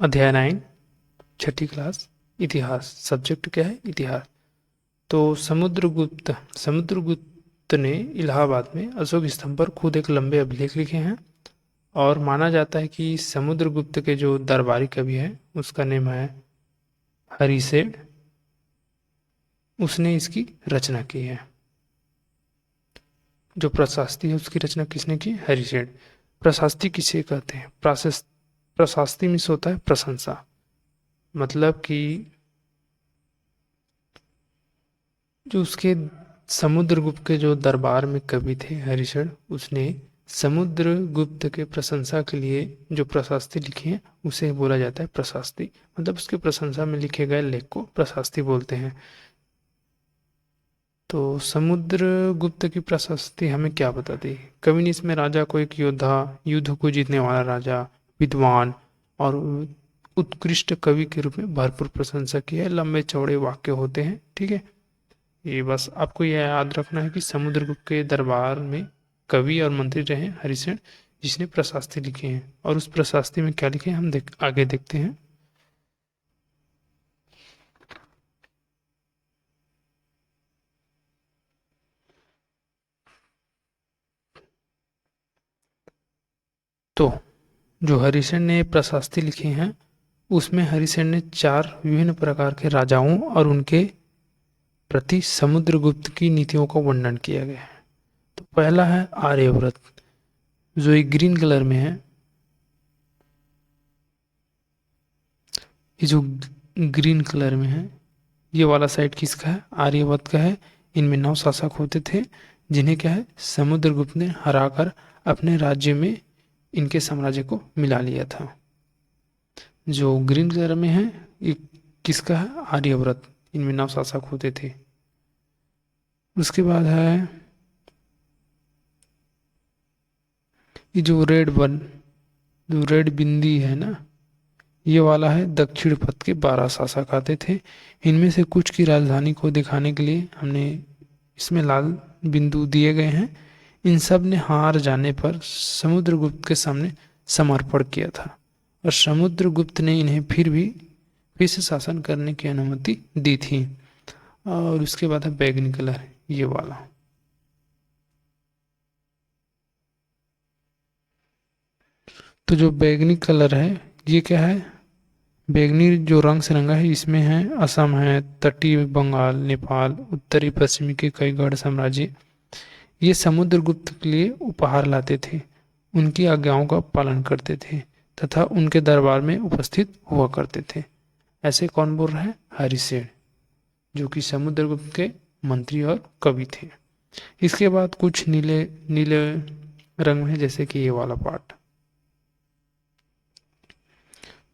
अध्याय 9 छठी क्लास इतिहास। सब्जेक्ट क्या है? इतिहास। तो समुद्रगुप्त ने इलाहाबाद में अशोक स्तंभ पर खुद एक लंबे अभिलेख लिखे हैं और माना जाता है कि समुद्रगुप्त के जो दरबारी कवि है उसका नाम है हरिसेन। उसने इसकी रचना की है। जो प्रशास्ति है उसकी रचना किसने की? हरिसेन। प्रशास्ति किसे कहते हैं? प्रशास्ति मीन्स होता है प्रशंसा। मतलब कि जो उसके समुद्रगुप्त के जो दरबार में कवि थे हरिशण, उसने समुद्रगुप्त के प्रशंसा के लिए जो प्रशास्ति लिखी है उसे बोला जाता है प्रशास्ति। मतलब उसके प्रशंसा में लिखे गए लेख को प्रशास्ति बोलते हैं। तो समुद्रगुप्त की प्रशस्ति हमें क्या बताती है? कवि ने इसमें राजा को एक योद्धा, युद्ध को जीतने वाला राजा, विद्वान और उत्कृष्ट कवि के रूप में भरपूर प्रशंसा की है। लंबे चौड़े वाक्य होते हैं। ठीक है, ये बस आपको यह याद रखना है कि समुद्रगुप्त के दरबार में कवि और मंत्री रहे हरिसेन, जिसने प्रशास्ति लिखे हैं। और उस प्रशास्ति में क्या लिखे हैं हम आगे देखते हैं। तो जो हरिसेन ने प्रशास्ति लिखे हैं उसमें हरिसेन ने 4 विभिन्न प्रकार के राजाओं और उनके प्रति समुद्रगुप्त की नीतियों का वर्णन किया गया है। तो पहला है आर्यव्रत, जो एक ग्रीन कलर में है। ये जो ग्रीन कलर में है ये वाला साइड किसका है? आर्यवर्त का है। इनमें 9 शासक होते थे जिन्हें क्या है समुद्रगुप्त ने हराकर अपने राज्य में इनके साम्राज्य को मिला लिया था। जो ग्रीन कलर में है ये किसका है? आर्यव्रत। इनमें 9 शासक होते थे। उसके बाद है ये जो रेड बिंदी है ना, ये वाला है दक्षिण पथ के 12 शासक आते थे। इनमें से कुछ की राजधानी को दिखाने के लिए हमने इसमें लाल बिंदु दिए गए हैं। इन सब ने हार जाने पर समुद्रगुप्त के सामने समर्पण किया था और समुद्रगुप्त ने इन्हें फिर से शासन करने की अनुमति दी थी। और उसके बाद है बैगनी कलर, ये वाला। तो जो बैगनी कलर है ये क्या है? बैगनी जो रंग से रंगा है इसमें है असम है, तटीय बंगाल, नेपाल, उत्तरी पश्चिमी के कई गढ़ साम्राज्य। ये समुद्रगुप्त के लिए उपहार लाते थे, उनकी आज्ञाओं का पालन करते थे तथा उनके दरबार में उपस्थित हुआ करते थे। ऐसे कौन बोल रहा है? हरिसेन, जो कि समुद्रगुप्त के मंत्री और कवि थे। इसके बाद कुछ नीले नीले रंग में, जैसे कि ये वाला पार्ट।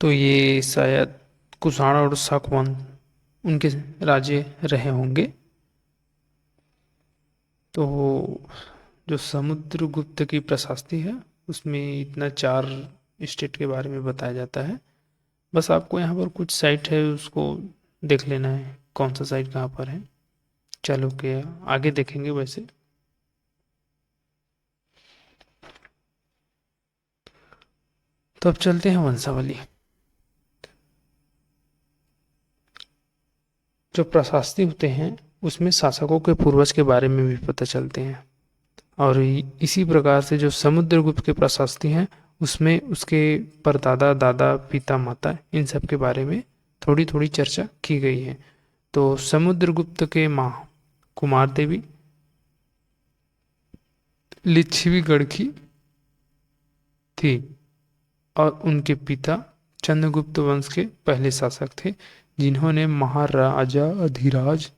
तो ये शायद कुषाण और शाकवन उनके राज्य रहे होंगे। तो जो समुद्रगुप्त की प्रशास्ति है उसमें इतना 4 स्टेट के बारे में बताया जाता है। बस आपको यहाँ पर कुछ साइट है उसको देख लेना है, कौन सा साइट कहाँ पर है। चलो के आगे देखेंगे। वैसे तो अब चलते हैं वंशावली। जो प्रशास्ति होते हैं उसमें शासकों के पूर्वज के बारे में भी पता चलते हैं। और इसी प्रकार से जो समुद्रगुप्त के प्रशास्ति हैं उसमें उसके परदादा, दादा, पिता, माता, इन सब के बारे में थोड़ी थोड़ी चर्चा की गई है। तो समुद्रगुप्त के माँ कुमार देवी लिच्छवी की थी और उनके पिता चंद्रगुप्त वंश के पहले शासक थे, जिन्होंने महाराजा अधिराज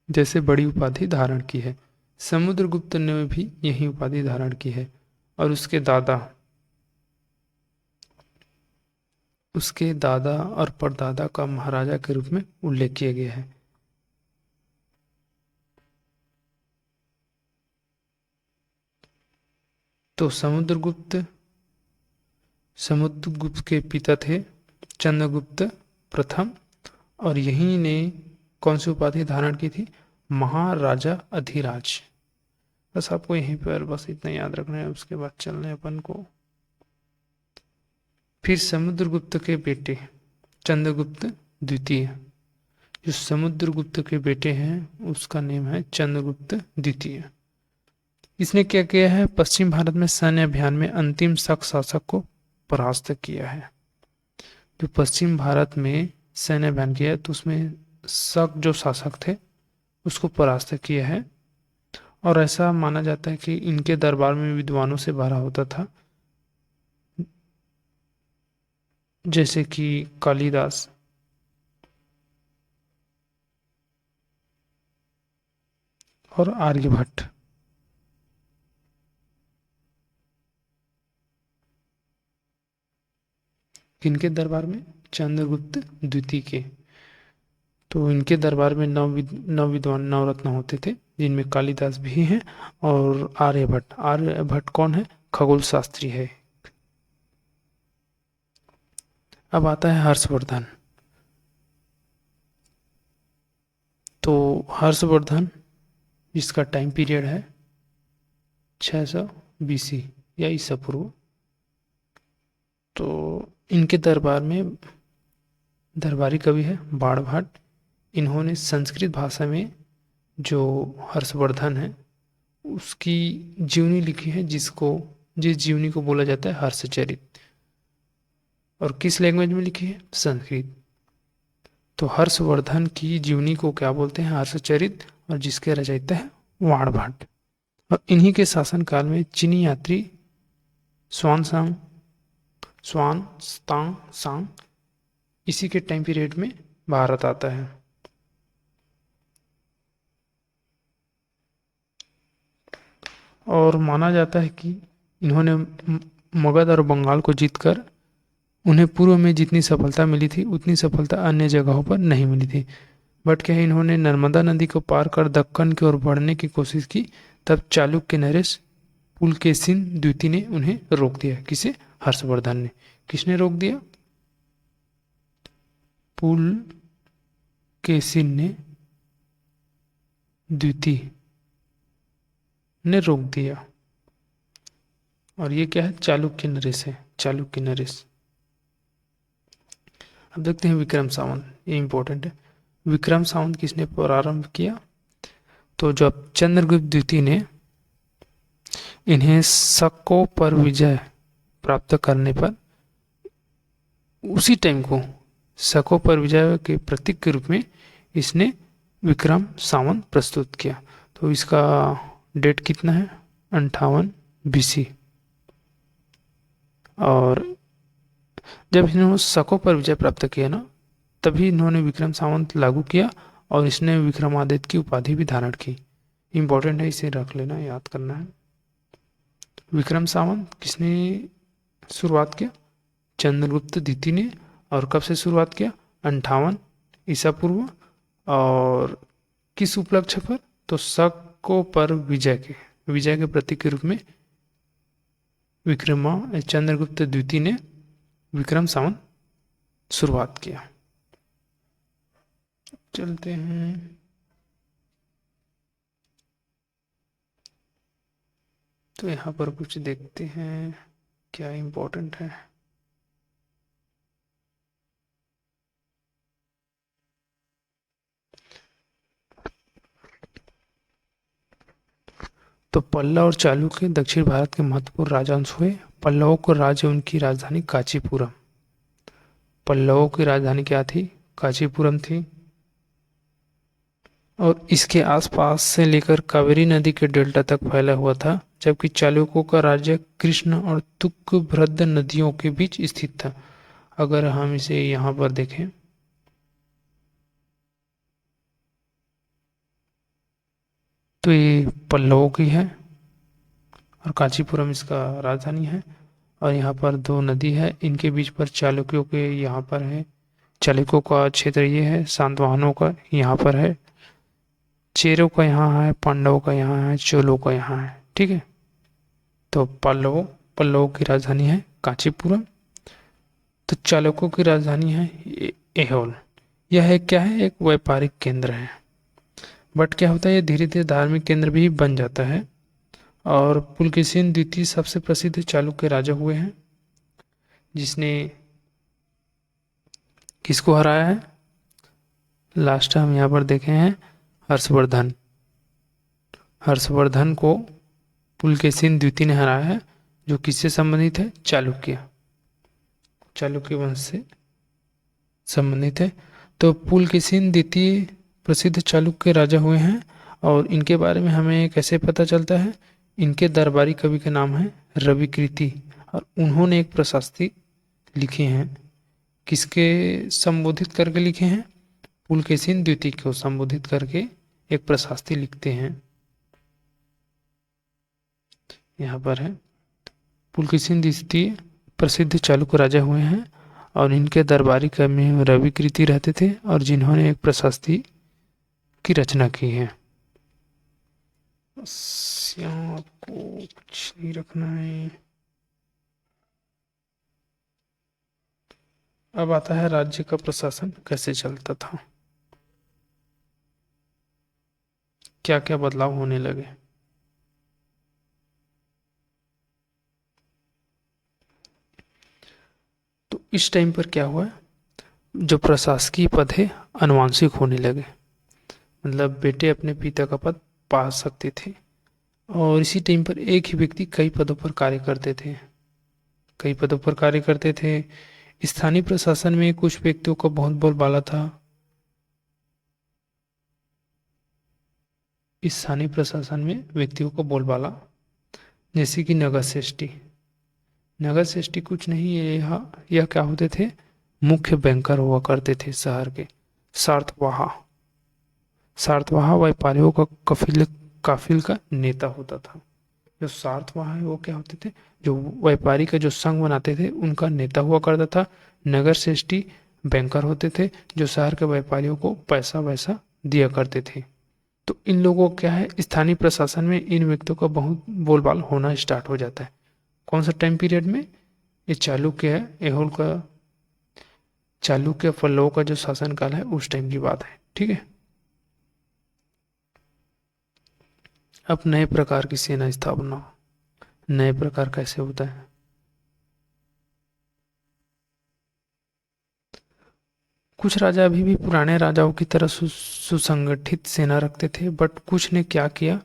जैसे बड़ी उपाधि धारण की है। समुद्रगुप्त ने भी यही उपाधि धारण की है और उसके दादा और परदादा का महाराजा के रूप में उल्लेख किया गया है। तो समुद्रगुप्त के पिता थे चंद्रगुप्त प्रथम और यही ने कौन सी उपाधि धारण की थी? महाराजा अधिराज। बस आपको यहीं पर बस इतना याद रखना है। उसके बाद चलना है अपन को फिर समुद्रगुप्त के बेटे चंद्रगुप्त द्वितीय, जो समुद्रगुप्त के बेटे हैं उसका नेम है चंद्रगुप्त द्वितीय। इसने क्या किया है, पश्चिम भारत में सैन्य अभियान में अंतिम शक शासक को परास्त किया है। जो पश्चिम भारत में सैन्य अभियान किया है तो उसमें शक जो शासक थे उसको परास्त किया है। और ऐसा माना जाता है कि इनके दरबार में विद्वानों से भरा होता था, जैसे कि कालिदास, और आर्यभट्ट। किनके दरबार में, चंद्रगुप्त द्वितीय के। तो इनके दरबार में नौ विद्वान नवरत्न होते थे, जिनमें कालिदास भी हैं और आर्यभट्ट। आर्यभट्ट कौन है, खगोल शास्त्री है। अब आता है हर्षवर्धन। तो हर्षवर्धन जिसका टाइम पीरियड है 600 BC या ईसा पूर्व, तो इनके दरबार में दरबारी कवि है बाणभट्ट। इन्होंने संस्कृत भाषा में जो हर्षवर्धन है उसकी जीवनी लिखी है, जिस जीवनी को बोला जाता है हर्षचरित। और किस लैंग्वेज में लिखी है, संस्कृत। तो हर्षवर्धन की जीवनी को क्या बोलते हैं, हर्षचरित, और जिसके रचयिता है बाणभट्ट। और इन्हीं के शासनकाल में चीनी यात्री स्वान सांग इसी के टाइम पीरियड में भारत आता है। और माना जाता है कि इन्होंने मगध और बंगाल को जीतकर, उन्हें पूर्व में जितनी सफलता मिली थी उतनी सफलता अन्य जगहों पर नहीं मिली थी। बट क्या है, इन्होंने नर्मदा नदी को पार कर दक्कन की ओर बढ़ने की कोशिश की, तब चालुक्य नरेश पुलकेशिन द्वितीय ने उन्हें रोक दिया। किसे, हर्षवर्धन ने। किसने रोक दिया, पुलकेशिन ने द्वितीय ने रोक दिया। और ये क्या है, चालुक्य नरेश है, चालुक्य नरेश। अब देखते हैं विक्रम सावंत, ये इंपॉर्टेंट है। विक्रम सावंत किसने प्रारंभ किया, तो जब चंद्रगुप्त द्वितीय ने इन्हें शकों पर विजय प्राप्त करने पर, उसी टाइम को शकों पर विजय के प्रतीक के रूप में इसने विक्रम सावंत प्रस्तुत किया। तो इसका डेट कितना है, 58 BC। और जब इन्होंने शकों पर विजय प्राप्त किया ना, तभी इन्होंने विक्रम सावंत लागू किया और इसने विक्रमादित्य की उपाधि भी धारण की। इंपॉर्टेंट है, इसे रख लेना, याद करना है। विक्रम सावंत किसने शुरुआत किया, चंद्रगुप्त द्वितीय ने। और कब से शुरुआत किया, 58 ईसा पूर्व। और किस उपलक्ष्य पर, तो शकों पर विजय के प्रतीक के रूप में चंद्रगुप्त द्वितीय ने विक्रम सावंत शुरुआत किया। चलते हैं, तो यहाँ पर कुछ देखते हैं क्या इम्पोर्टेंट है। तो पल्लव और चालुक्य दक्षिण भारत के महत्वपूर्ण राजवंश हुए। पल्लवों को राज्य, उनकी राजधानी कांचीपुरम। पल्लवों की राजधानी क्या थी, कांचीपुरम थी। और इसके आसपास से लेकर कावेरी नदी के डेल्टा तक फैला हुआ था, जबकि चालुक्यों का राज्य कृष्ण और तुंगभद्रा नदियों के बीच स्थित था। अगर हम इसे यहाँ पर देखें तो ये पल्लवों की है और कांचीपुरम इसका राजधानी है। और यहाँ पर दो नदी है, इनके बीच पर चालुक्यों के यहाँ पर है, चालुक्यों का क्षेत्र ये है, सातवाहनों का यहाँ पर है, चेरों का यहाँ है, पांडवों का यहाँ है, चोलों का यहाँ है। ठीक है, तो पल्लवों की राजधानी है कांचीपुरम। तो चालुक्यों की राजधानी है ऐहोल। यह एक क्या है, एक व्यापारिक केंद्र है। बट क्या होता है, ये धीरे धीरे धार्मिक केंद्र भी बन जाता है। और पुलकेशिन द्वितीय सबसे प्रसिद्ध चालुक्य राजा हुए हैं। जिसने किसको हराया है? लास्ट हम यहाँ पर देखे हैं हर्षवर्धन। हर्षवर्धन को पुलकेशिन द्वितीय ने हराया है, जो किससे संबंधित है? चालुक्य। चालुक्य वंश से संबंधित है। तो पुलकेशिन द्वितीय प्रसिद्ध चालुक्य राजा हुए हैं, और इनके बारे में हमें कैसे पता चलता है? इनके दरबारी कवि का नाम है रविकृति, और उन्होंने एक प्रशस्ति लिखी हैं। किसके संबोधित करके लिखे हैं? पुलकेशिन द्वितीय को संबोधित करके एक प्रशस्ति लिखते हैं। यहाँ पर है, पुलकेशिन द्वितीय प्रसिद्ध चालुक्य राजा हुए हैं, और इनके दरबारी कवि रविकृति रहते थे, और जिन्होंने एक प्रशस्ति की रचना की है। बस यहाँ आपको कुछ नहीं रखना है। अब आता है राज्य का प्रशासन कैसे चलता था, क्या क्या बदलाव होने लगे। तो इस टाइम पर क्या हुआ, जो प्रशासकीय पद है आनुवंशिक होने लगे, मतलब बेटे अपने पिता का पद पा सकते थे, और इसी टाइम पर एक ही व्यक्ति कई पदों पर कार्य करते थे। कई पदों पर कार्य करते थे। स्थानीय प्रशासन में कुछ व्यक्तियों का बहुत बोलबाला था। स्थानीय प्रशासन में व्यक्तियों को बोलबाला, जैसे कि नगर श्रेष्ठी। नगर श्रेष्ठी कुछ नहीं, यह क्या होते थे? मुख्य बैंकर हुआ करते थे शहर के। सार्थवाहा, सार्थवाहा व्यापारियों का काफिल का नेता होता था। जो सार्थवाहा है वो क्या होते थे? जो व्यापारी का जो संघ बनाते थे उनका नेता हुआ करता था। नगर श्रेष्ठी बैंकर होते थे, जो शहर के व्यापारियों को पैसा वैसा दिया करते थे। तो इन लोगों को क्या है, स्थानीय प्रशासन में इन व्यक्तियों का बहुत बोलबाल होना स्टार्ट हो जाता है। कौन सा टाइम पीरियड में? ये चालुक्य है, एहोल का चालुक्य पल्लव का जो शासन काल है उस टाइम की बात है। ठीक है। अब नए प्रकार की सेना स्थापना। नए प्रकार कैसे होता है? कुछ राजा अभी भी पुराने राजाओं की तरह सुसंगठित सेना रखते थे, बट कुछ ने क्या किया,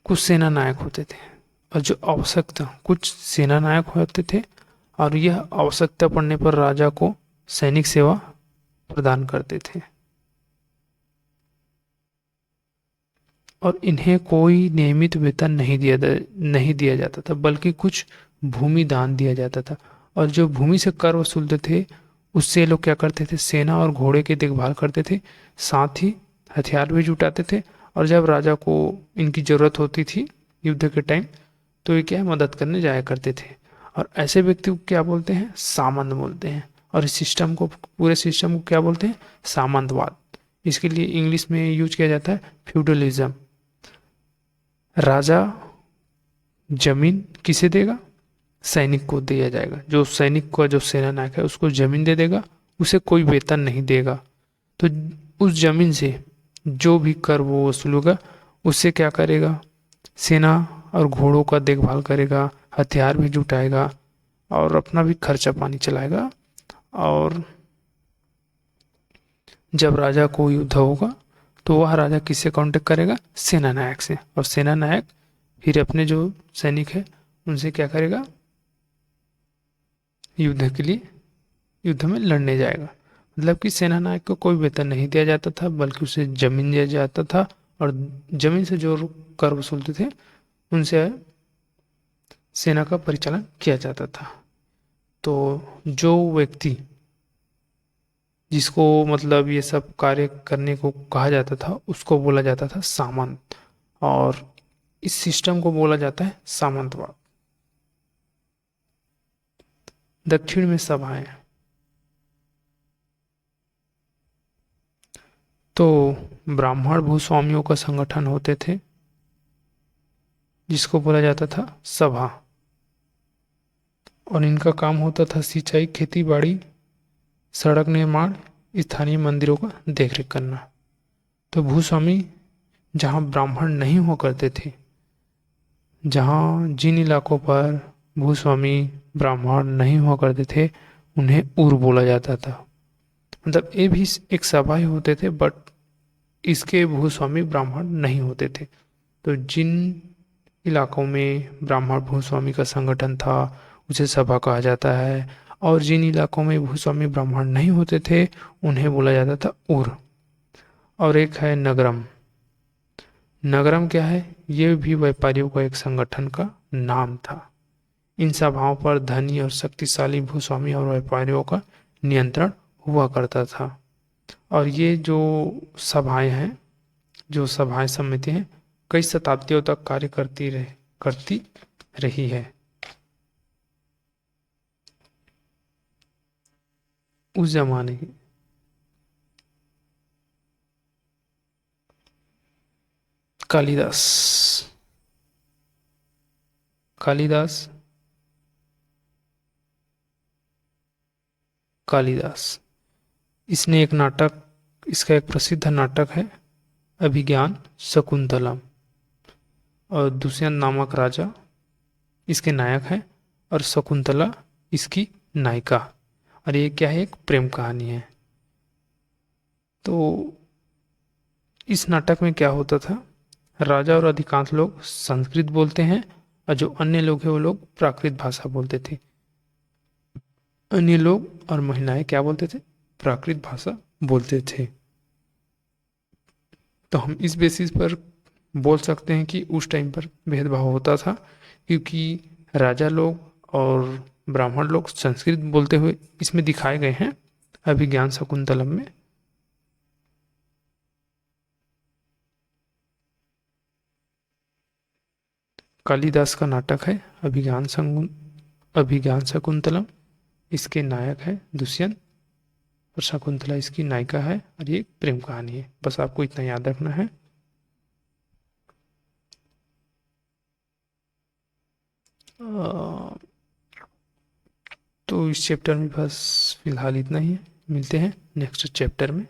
कुछ सेना नायक होते थे, और जो आवश्यकता, कुछ सेना नायक होते थे, और यह आवश्यकता पड़ने पर राजा को सैनिक सेवा प्रदान करते थे, और इन्हें कोई नियमित वेतन नहीं दिया जाता था, बल्कि कुछ भूमि दान दिया जाता था। और जो भूमि से कर वसूलते थे उससे लोग क्या करते थे? सेना और घोड़े की देखभाल करते थे, साथ ही हथियार भी जुटाते थे। और जब राजा को इनकी जरूरत होती थी युद्ध के टाइम, तो ये क्या है, मदद करने जाया करते थे। और ऐसे व्यक्ति को क्या बोलते हैं? सामंत बोलते हैं। और इस सिस्टम को, पूरे सिस्टम को क्या बोलते हैं? सामंतवाद। इसके लिए इंग्लिश में यूज किया जाता है फ्यूडलिज्म। राजा जमीन किसे देगा? सैनिक को दिया जाएगा। जो सैनिक का जो सेना नायक है उसको जमीन दे देगा, उसे कोई वेतन नहीं देगा। तो उस जमीन से जो भी कर वो वसूलेगा, उससे क्या करेगा? सेना और घोड़ों का देखभाल करेगा, हथियार भी जुटाएगा, और अपना भी खर्चा पानी चलाएगा। और जब राजा को युद्ध होगा तो वह राजा किससे कांटेक्ट करेगा? सेना नायक से। और सेना नायक फिर अपने जो सैनिक है उनसे क्या करेगा? युद्ध के लिए, युद्ध में लड़ने जाएगा। मतलब कि सेना नायक को कोई वेतन नहीं दिया जाता था, बल्कि उसे जमीन दिया जाता था, और जमीन से जो कर वसूलते थे उनसे सेना का परिचालन किया जाता था। तो जो व्यक्ति जिसको मतलब ये सब कार्य करने को कहा जाता था उसको बोला जाता था सामंत, और इस सिस्टम को बोला जाता है सामंतवाद। दक्षिण में सभाएं, तो ब्राह्मण भूस्वामियों का संगठन होते थे जिसको बोला जाता था सभा, और इनका काम होता था सिंचाई, खेती बाड़ी, सड़क निर्माण, स्थानीय मंदिरों का देखरेख करना। तो भूस्वामी जहाँ ब्राह्मण नहीं हुआ करते थे जहाँ जिन इलाकों पर भूस्वामी ब्राह्मण नहीं हुआ करते थे उन्हें उर बोला जाता था। मतलब ये भी एक सभा ही होते थे, बट इसके भूस्वामी ब्राह्मण नहीं होते थे। तो जिन इलाकों में ब्राह्मण भूस्वामी का संगठन था उसे सभा कहा जाता है, और जिन इलाकों में भूस्वामी ब्राह्मण नहीं होते थे उन्हें बोला जाता था उर। और एक है नगरम। नगरम क्या है? ये भी व्यापारियों का एक संगठन का नाम था। इन सभाओं पर धनी और शक्तिशाली भूस्वामी और व्यापारियों का नियंत्रण हुआ करता था। और ये जो सभाएं हैं, जो सभाएं समिति हैं, कई शताब्दियों तक कार्य करती रही है। उस जमाने की कालिदास। कालिदास। कालिदास, इसने एक नाटक, इसका एक प्रसिद्ध नाटक है अभिज्ञान शकुंतलम। और दुष्यंत नामक राजा इसके नायक हैं, और शकुंतला इसकी नायिका। और ये क्या है? एक प्रेम कहानी है। तो इस नाटक में क्या होता था? राजा और अधिकांश लोग संस्कृत बोलते हैं, और जो अन्य लोग हैं वो लोग प्राकृत भाषा बोलते थे। अन्य लोग और महिलाएं क्या बोलते थे? प्राकृत भाषा बोलते थे। तो हम इस बेसिस पर बोल सकते हैं कि उस टाइम पर भेदभाव होता था, क्योंकि राजा लोग और ब्राह्मण लोग संस्कृत बोलते हुए इसमें दिखाए गए हैं अभिज्ञान शकुंतलम में। कालिदास का नाटक है अभिज्ञान शकुंतलम। इसके नायक है दुष्यंत, और शकुंतला इसकी नायिका है, और ये एक प्रेम कहानी है। बस आपको इतना याद रखना है। अ, तो इस चैप्टर में बस फिलहाल इतना ही है। मिलते हैं नेक्स्ट चैप्टर में।